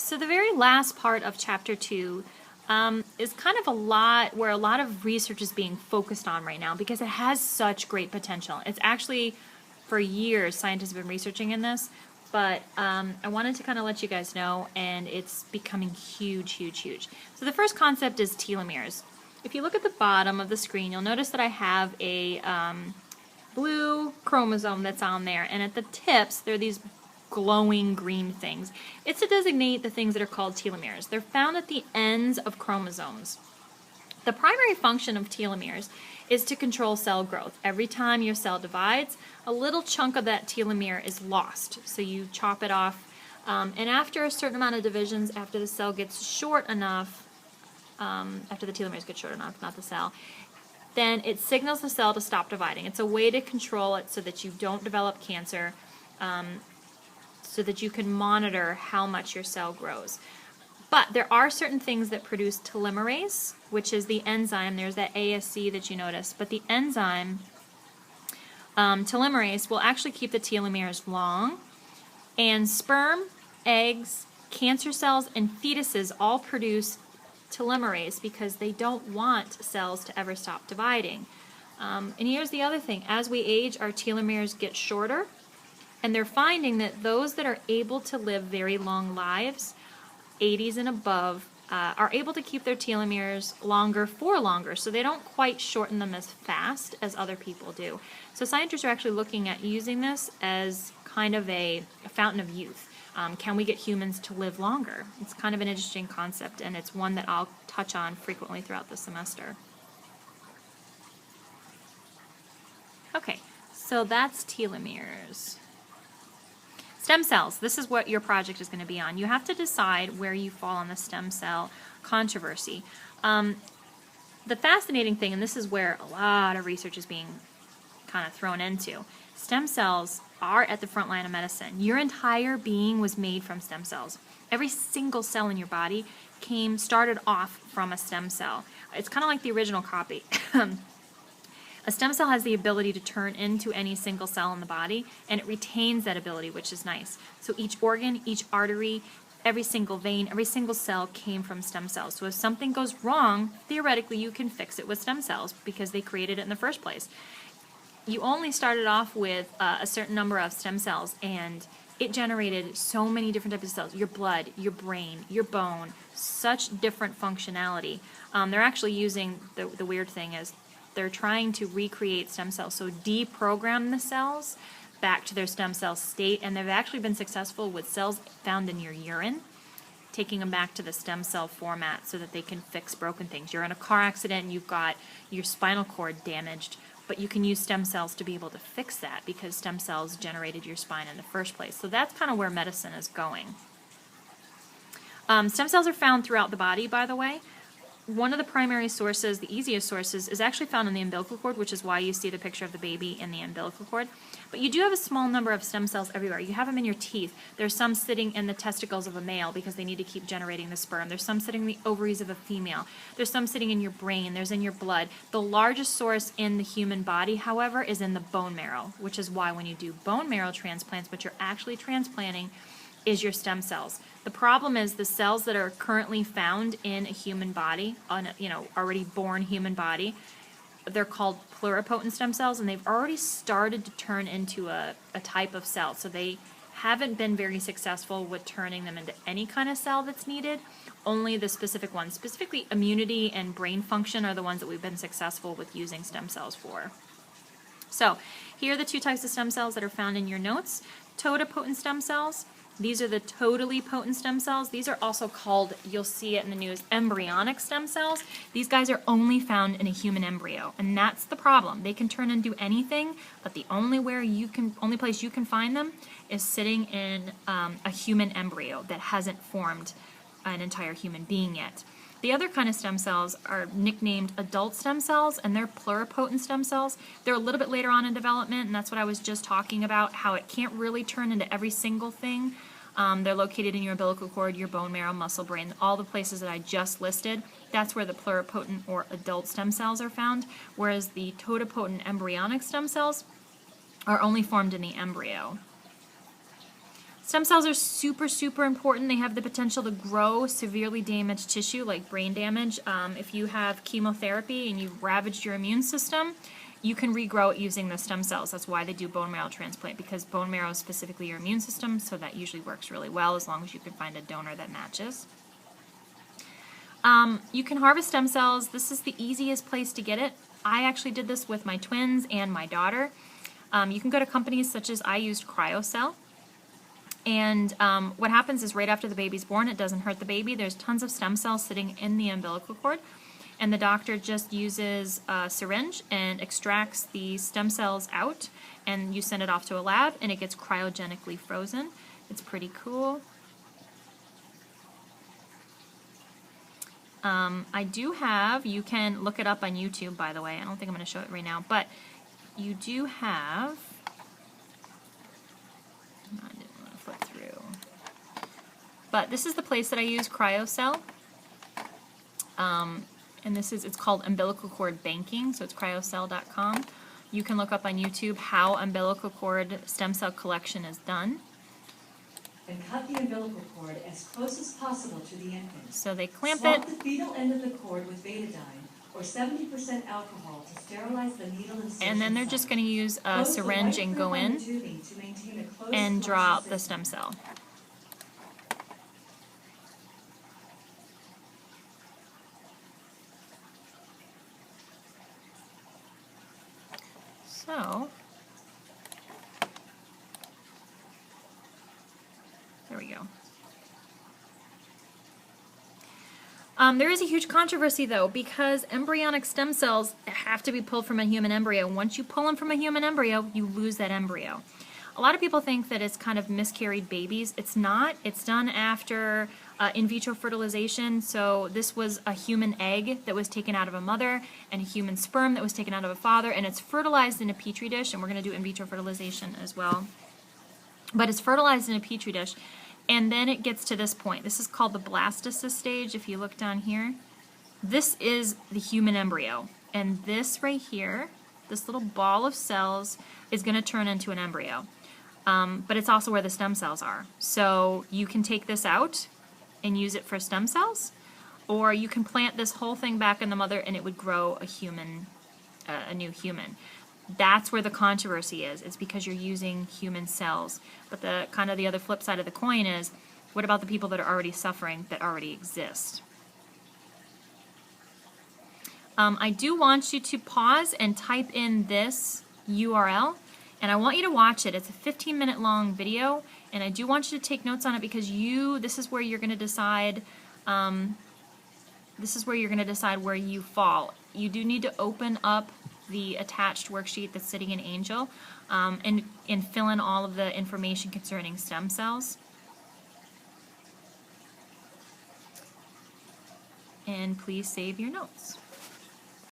So the very last part of chapter 2 is kind of where a lot of research is being focused on right now because it has such great potential. It's actually, for years, scientists have been researching in this, but I wanted to kind of let you guys know, and it's becoming huge, huge, huge. So the first concept is telomeres. If you look at the bottom of the screen, you'll notice that I have a blue chromosome that's on there, and at the tips, there are these glowing green things. It's to designate the things that are called telomeres. They're found at the ends of chromosomes. The primary function of telomeres is to control cell growth. Every time your cell divides, a little chunk of that telomere is lost. So you chop it off, and after a certain amount of divisions, after the cell gets short enough, after the telomeres get short enough, not the cell, then it signals the cell to stop dividing. It's a way to control it so that you don't develop cancer, so that you can monitor how much your cell grows. But there are certain things that produce telomerase, which is the enzyme. There's that ASC that you noticed. But the enzyme, telomerase, will actually keep the telomeres long. And sperm, eggs, cancer cells, and fetuses all produce telomerase because they don't want cells to ever stop dividing. And here's the other thing. As we age, our telomeres get shorter. And they're finding that those that are able to live very long lives, 80s and above, are able to keep their telomeres longer for longer, so they don't quite shorten them as fast as other people do. So scientists are actually looking at using this as kind of a fountain of youth. Can we get humans to live longer? It's kind of an interesting concept, and it's one that I'll touch on frequently throughout the semester. Okay, so that's telomeres. Stem cells, this is what your project is going to be on. You have to decide where you fall on the stem cell controversy. The fascinating thing, and this is where a lot of research is being kind of thrown into, stem cells are at the front line of medicine. Your entire being was made from stem cells. Every single cell in your body started off from a stem cell. It's kind of like the original copy. A stem cell has the ability to turn into any single cell in the body, and it retains that ability, which is nice. So each organ, each artery, every single vein, every single cell came from stem cells. So if something goes wrong, theoretically you can fix it with stem cells because they created it in the first place. You only started off with a certain number of stem cells, and it generated so many different types of cells. Your blood, your brain, your bone, such different functionality. They're actually using, the weird thing is, they're trying to recreate stem cells, so deprogram the cells back to their stem cell state, and they've actually been successful with cells found in your urine, taking them back to the stem cell format so that they can fix broken things. You're in a car accident and you've got your spinal cord damaged, but you can use stem cells to be able to fix that because stem cells generated your spine in the first place. So that's kind of where medicine is going. Stem cells are found throughout the body, by the way. One of the primary sources, the easiest sources, is actually found in the umbilical cord, which is why you see the picture of the baby in the umbilical cord. But you do have a small number of stem cells everywhere. You have them in your teeth. There's some sitting in the testicles of a male because they need to keep generating the sperm. There's some sitting in the ovaries of a female. There's some sitting in your brain. There's in your blood. The largest source in the human body, however, is in the bone marrow, which is why when you do bone marrow transplants, what you're actually transplanting is your stem cells. The problem is the cells that are currently found in a human body, already born human body, they're called pluripotent stem cells, and they've already started to turn into a type of cell. So they haven't been very successful with turning them into any kind of cell that's needed. Only the specific ones, specifically immunity and brain function, are the ones that we've been successful with using stem cells for. So here are the two types of stem cells that are found in your notes. Totipotent stem cells. These are the totally potent stem cells. These are also called, you'll see it in the news, embryonic stem cells. These guys are only found in a human embryo, and that's the problem. They can turn into anything, but the only place you can find them is sitting in a human embryo that hasn't formed an entire human being yet. The other kind of stem cells are nicknamed adult stem cells, and they're pluripotent stem cells. They're a little bit later on in development, and that's what I was just talking about, how it can't really turn into every single thing. They're located in your umbilical cord, your bone marrow, muscle, brain, all the places that I just listed. That's where the pluripotent or adult stem cells are found, whereas the totipotent embryonic stem cells are only formed in the embryo. Stem cells are super, super important. They have the potential to grow severely damaged tissue like brain damage. If you have chemotherapy and you've ravaged your immune system, you can regrow it using the stem cells. That's why they do bone marrow transplant, because bone marrow is specifically your immune system, so that usually works really well as long as you can find a donor that matches. You can harvest stem cells. This is the easiest place to get it. I actually did this with my twins and my daughter. You can go to companies such as I used CryoCell. And what happens is right after the baby's born, it doesn't hurt the baby. There's tons of stem cells sitting in the umbilical cord. And the doctor just uses a syringe and extracts the stem cells out. And you send it off to a lab, and it gets cryogenically frozen. It's pretty cool. I do have, you can look it up on YouTube, by the way. I don't think I'm going to show it right now, but you do have, I didn't want to flip through, but this is the place that I use CryoCell, and this is, it's called umbilical cord banking, so it's cryocell.com. You can look up on YouTube how umbilical cord stem cell collection is done. And cut the umbilical cord as close as possible to the infant. So they clamp Swap it. the fetal end of the cord with betadine or 70% alcohol to sterilize the needle incision. And then they're just going to use a syringe and go in and draw out the stem cell. So, there we go. There is a huge controversy though, because embryonic stem cells have to be pulled from a human embryo. Once you pull them from a human embryo, you lose that embryo. A lot of people think that it's kind of miscarried babies. It's not. It's done after in vitro fertilization. So this was a human egg that was taken out of a mother and a human sperm that was taken out of a father, and it's fertilized in a petri dish, and we're going to do in vitro fertilization as well. But it's fertilized in a petri dish, and then it gets to this point. This is called the blastocyst stage. If you look down here, this is the human embryo, and this right here, this little ball of cells, is going to turn into an embryo. But it's also where the stem cells are. So you can take this out and use it for stem cells, or you can plant this whole thing back in the mother and it would grow a human, a new human. That's where the controversy is. It's because you're using human cells. But the kind of the other flip side of the coin is, what about the people that are already suffering that already exist? I do want you to pause and type in this URL, and I want you to watch it. It's a 15-minute long video, and I do want you to take notes on it, because this is where you're going to decide. This is where you're going to decide where you fall. You do need to open up the attached worksheet that's sitting in Angel, and fill in all of the information concerning stem cells. And please save your notes.